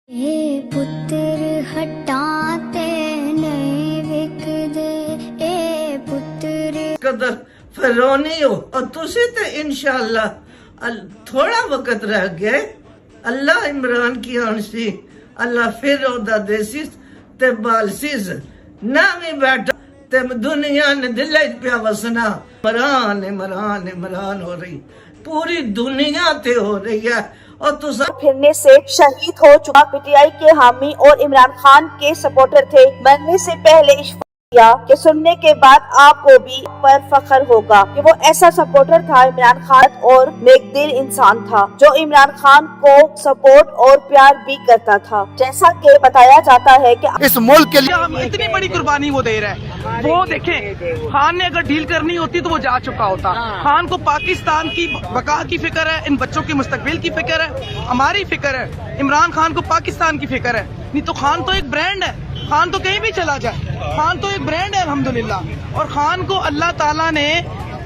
اے پتر ہٹاتے نہیں وکدے اے پتر قدر فرونی ہو اور تسی تے انشاءاللہ تھوڑا وقت رہ گئے اللہ عمران کی آنسی اللہ پھر اودا دیسیس تے بالسیس نہ بھی بیٹھا تے دنیا نے دلائت پیا وسنا عمران ہو رہی پوری دنیا تے ہو رہی ہے اور تسا پھرنے سے شہید ہو چکا پی ٹی آئی کے حامی اور عمران خان کے سپورٹر تھے۔ مرنے سے پہلے اشفاق کیا کہ سننے کے بعد آپ کو بھی پر فخر ہوگا کہ وہ ایسا سپورٹر تھا عمران خان اور نیک دل انسان تھا جو عمران خان کو سپورٹ اور پیار بھی کرتا تھا۔ جیسا کہ بتایا جاتا ہے کہ اس ملک کے لیے ہم اتنی بڑی قربانی وہ دے رہے ہیں۔ وہ دیکھیں خان نے اگر ڈیل کرنی ہوتی تو وہ جا چکا ہوتا۔ خان کو پاکستان کی بقا کی فکر ہے، ان بچوں کے مستقبل کی فکر ہے، ہماری فکر ہے۔ عمران خان کو پاکستان کی فکر ہے، نہیں تو خان تو ایک برانڈ ہے، خان تو کہیں بھی چلا جائے، خان تو ایک برانڈ ہے الحمدللہ۔ اور خان کو اللہ تعالیٰ نے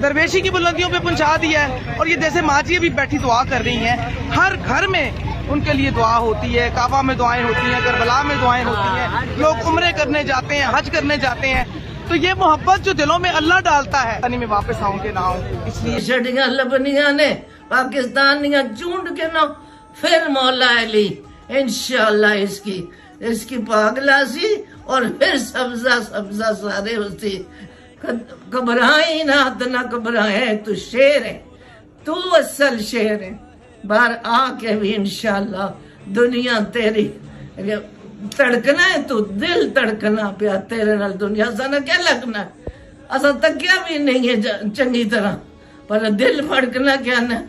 درویشی کی بلندیوں پہ پہنچا دیا ہے۔ اور یہ جیسے ماں جی ابھی بیٹھی دعا کر رہی ہیں، ہر گھر میں ان کے لیے دعا ہوتی ہے، کعبہ میں دعائیں ہوتی ہیں، کربلا میں دعائیں ہوتی ہیں، لوگ عمرے کرنے جاتے ہیں، حج کرنے جاتے ہیں۔ تو یہ محبت جو دلوں میں اللہ ڈالتا ہے میں واپس آؤں کہ نہ آؤں، اس لیے چھڑیاں لبنیاں نے پاکستانیاں چونڈ کے نہ پھر مولا علی انشاءاللہ اس کی پاگلا سی اور پھر سبزہ سارے ہوتی گھبرائیں نہ گھبرائیں تو شیر ہے، تو اصل شیر ہے۔ باہر آ کے بھی انشاءاللہ دنیا تیری تڑکنا ہے، تو دل تڑکنا پیا تیرے نال دنیا سانا کیا لگنا ہے، اسا تکیا بھی نہیں ہے چنگی طرح پر دل پھڑکنا کیا نا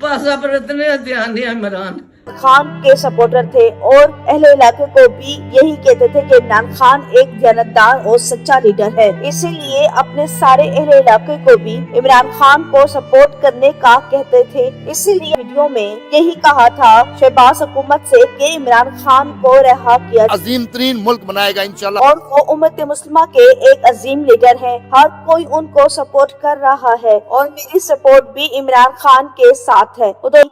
پاسا پر اتنے دھیان دیا عمران خان کے سپورٹر تھے اور اہل علاقے کو بھی یہی کہتے تھے کہ عمران خان ایک دیانتدار اور سچا لیڈر ہے، اسی لیے اپنے سارے اہل علاقے کو بھی عمران خان کو سپورٹ کرنے کا کہتے تھے۔ اسی لیے ویڈیو میں یہی کہا تھا شہباز حکومت سے کہ عمران خان کو رہا کیا عظیم ترین ملک بنائے گا انشاءاللہ، اور وہ امت مسلمہ کے ایک عظیم لیڈر ہیں، ہر کوئی ان کو سپورٹ کر رہا ہے اور میری سپورٹ بھی عمران خان کے ساتھ ہے۔ عمران